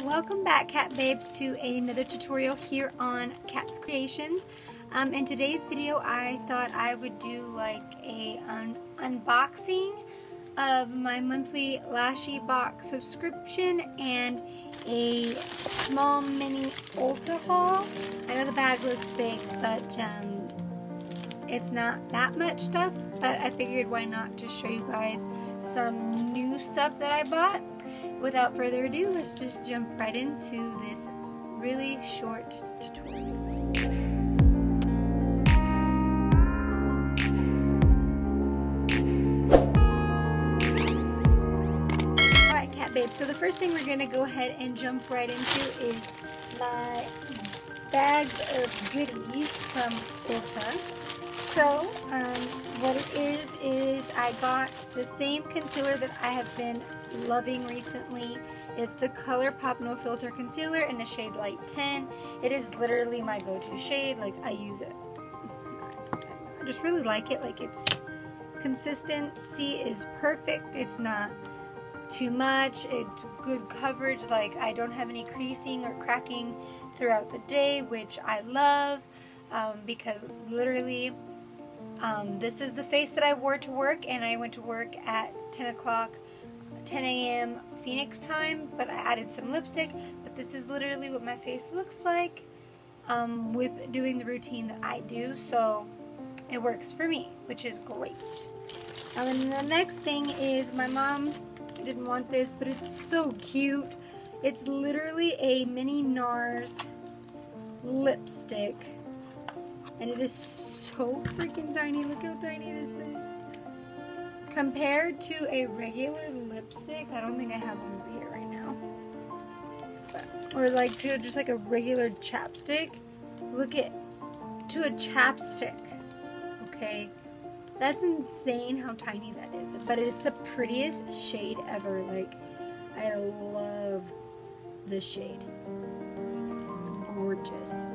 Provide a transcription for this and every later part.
Welcome back, cat babes, to another tutorial here on Cat's Creations. In today's video I thought I would do like a unboxing of my monthly Lashy box subscription and a small mini Ulta haul. I know the bag looks big, but it's not that much stuff, but I figured why not just show you guys some new stuff that I bought. Without further ado, let's just jump right into this really short tutorial. Alright, cat babe, so the first thing we're going to go ahead and jump right into is my bag of goodies from Ulta. So, what it is I got the same concealer that I have been loving recently. It's the ColourPop No Filter Concealer in the shade Light 10. It is literally my go-to shade. Like, I use it. I just really like it. Like, its consistency is perfect. It's not too much. It's good coverage. Like, I don't have any creasing or cracking throughout the day, which I love because literally this is the face that I wore to work, and I went to work at 10 a.m. Phoenix time, but I added some lipstick. But this is literally what my face looks like with doing the routine that I do, so it works for me, which is great. And then the next thing is, my mom didn't want this, but it's so cute. It's literally a mini NARS lipstick, and it is so freaking tiny. Look how tiny this is. Compared to a regular lipstick, I don't think I have one over here right now. Or like to just like a regular chapstick. Look at, to a chapstick. Okay, that's insane how tiny that is. But it's the prettiest shade ever. Like, I love this shade. It's gorgeous.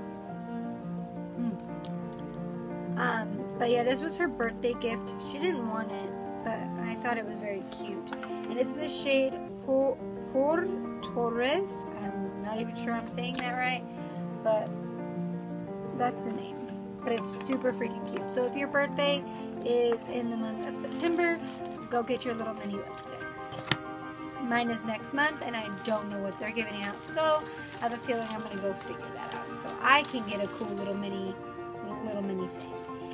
But yeah, this was her birthday gift. She didn't want it, but I thought it was very cute. And it's in the shade Por Torres. I'm not even sure I'm saying that right, but that's the name. But it's super freaking cute. So if your birthday is in the month of September, go get your little mini lipstick. Mine is next month, and I don't know what they're giving out, so I have a feeling I'm going to go figure that out so I can get a cool little mini thing.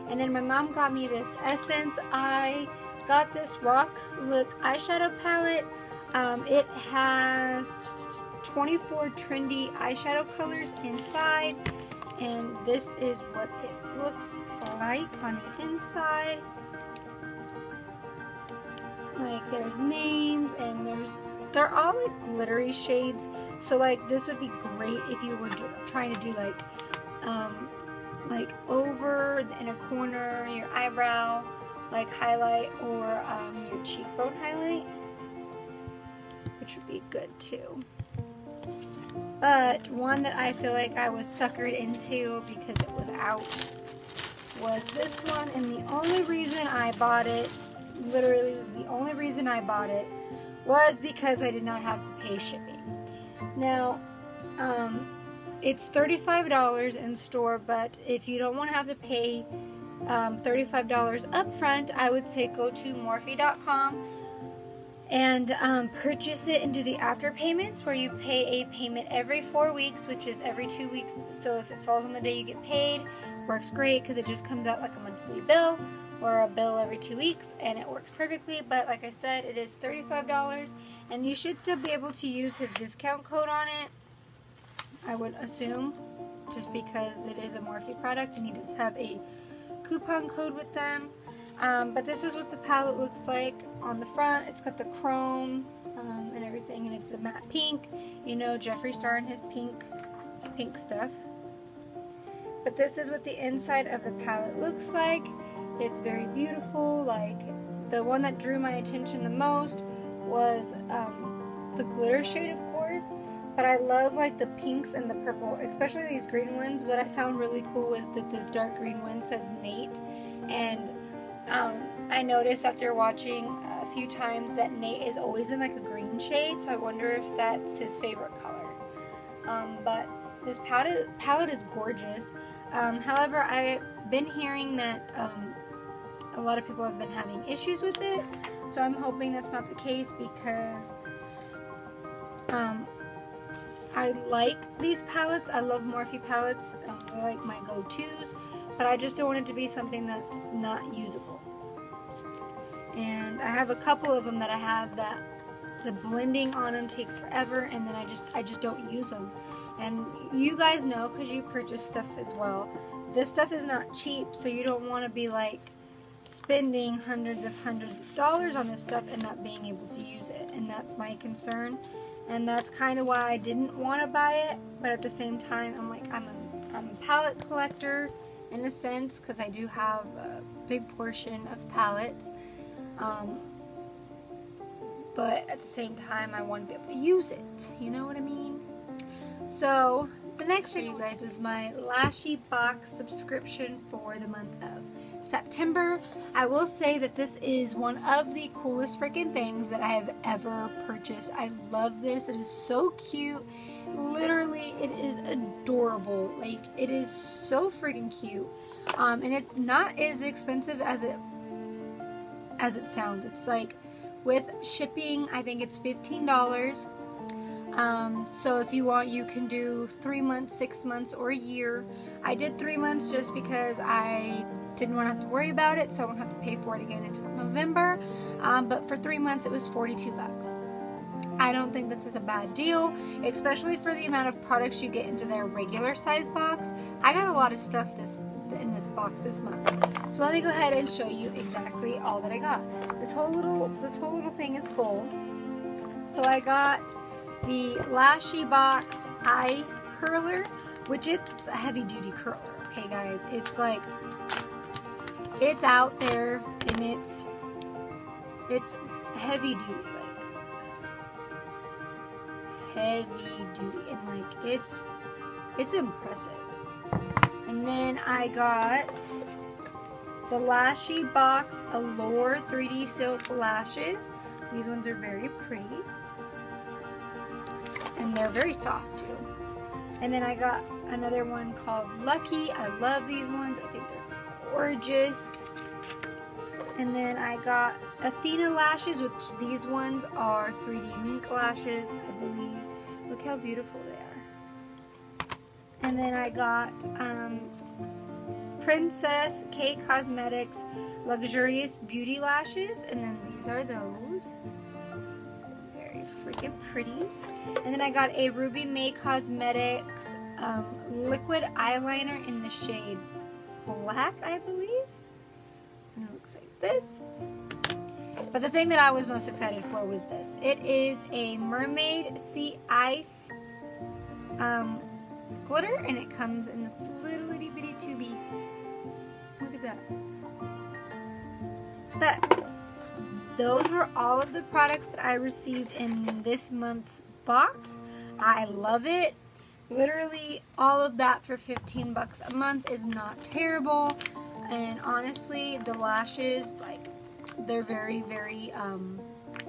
And then my mom got me this Essence. I got this Rock Look eyeshadow palette. It has 24 trendy eyeshadow colors inside, and this is what it looks like on the inside. Like, there's names, and they're all like glittery shades. So like, this would be great if you were trying to do like over the inner corner, your eyebrow like highlight, or your cheekbone highlight, which would be good too. But one that I feel like I was suckered into because it was out was this one, and the only reason I bought it, literally the only reason I bought it, was because I did not have to pay shipping. Now, it's $35 in store, but if you don't want to have to pay $35 up front, I would say go to Morphe.com and purchase it and do the after payments, where you pay a payment every 4 weeks, which is every 2 weeks. So if it falls on the day you get paid, works great because it just comes out like a monthly bill or a bill every 2 weeks, and it works perfectly. But like I said, it is $35, and you should still be able to use his discount code on it, I would assume, just because it is a Morphe product and he does have a coupon code with them. But this is what the palette looks like on the front. It's got the chrome and everything, and it's a matte pink. You know, Jeffree Star and his pink stuff. But this is what the inside of the palette looks like. It's very beautiful. Like, the one that drew my attention the most was the glitter shade, of course. But I love like the pinks and the purple, especially these green ones. What I found really cool was that this dark green one says Nate, and I noticed after watching a few times that Nate is always in like a green shade, so I wonder if that's his favorite color. but this palette is gorgeous. However, I've been hearing that a lot of people have been having issues with it, so I'm hoping that's not the case, because I like these palettes. I love Morphe palettes. They're like my go-tos, but I just don't want it to be something that's not usable. And I have a couple of them that I have that the blending on them takes forever, and then I just don't use them. And you guys know, because you purchase stuff as well, this stuff is not cheap, so you don't want to be like spending hundreds of dollars on this stuff and not being able to use it. And that's my concern, and that's kind of why I didn't want to buy it. But at the same time, I'm like, I'm a palette collector in a sense, because I do have a big portion of palettes, but at the same time I want to be able to use it, you know what I mean? So the next thing, you guys, was my Lashy box subscription for the month of September. I will say that this is one of the coolest freaking things that I have ever purchased. I love this. It is so cute. Literally, it is adorable. Like, it is so freaking cute. And it's not as expensive as it sounds. It's like, with shipping, I think it's $15. So if you want, you can do 3 months, 6 months, or a year. I did 3 months just because I didn't want to have to worry about it, so I won't have to pay for it again until November. But for 3 months, it was 42 bucks. I don't think that this is a bad deal, especially for the amount of products you get into their regular size box. I got a lot of stuff in this box this month. So let me go ahead and show you exactly all that I got. This whole little thing is full. So I got the Lashy box eye curler, which it's a heavy duty curler. Okay guys, it's like, it's out there, and it's heavy duty, like heavy duty, and like it's impressive. And then I got the Lashy box Allure 3D silk lashes. These ones are very pretty, and they're very soft too. And then I got another one called Lucky. I love these ones. I think they're gorgeous. And then I got Athena lashes, which these ones are 3D mink lashes, I believe. Look how beautiful they are. And then I got Princess K Cosmetics Luxurious Beauty Lashes. And then these are those. Very freaking pretty. And then I got a Ruby May Cosmetics liquid eyeliner in the shade Black, I believe. And it looks like this. But the thing that I was most excited for was this. It is a Mermaid Sea Ice glitter, and it comes in this little itty bitty tubey. Look at that. But those were all of the products that I received in this month's box. I love it. Literally all of that for 15 bucks a month is not terrible. And honestly, the lashes, like, they're very,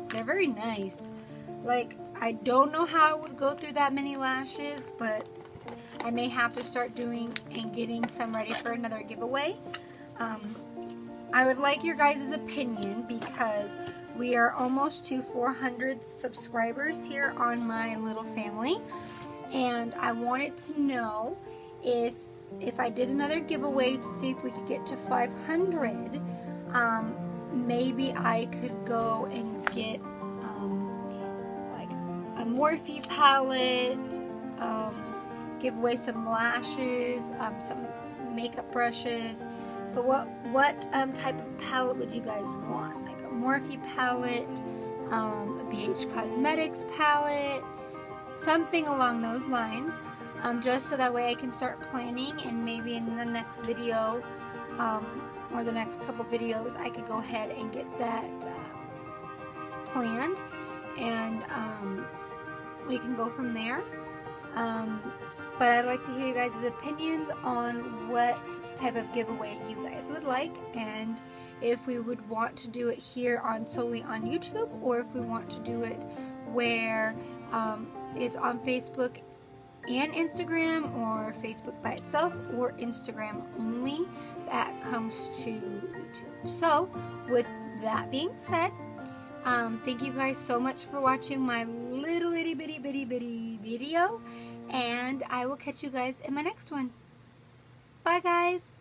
they're very nice. Like, I don't know how I would go through that many lashes, but I may have to start doing and getting some ready for another giveaway. I would like your guys' opinion, because we are almost to 400 subscribers here on my little family, and I wanted to know if I did another giveaway to see if we could get to 500, maybe I could go and get like a Morphe palette, give away some lashes, some makeup brushes. But what type of palette would you guys want? Like a Morphe palette, a BH Cosmetics palette, something along those lines, just so that way I can start planning, and maybe in the next video, or the next couple videos, I could go ahead and get that planned, and we can go from there. But I'd like to hear you guys' opinions on what type of giveaway you guys would like, and if we would want to do it here solely on YouTube, or if we want to do it where it's on Facebook and Instagram, or Facebook by itself, or Instagram only that comes to YouTube. So with that being said, thank you guys so much for watching my little itty bitty video, and I will catch you guys in my next one. Bye guys.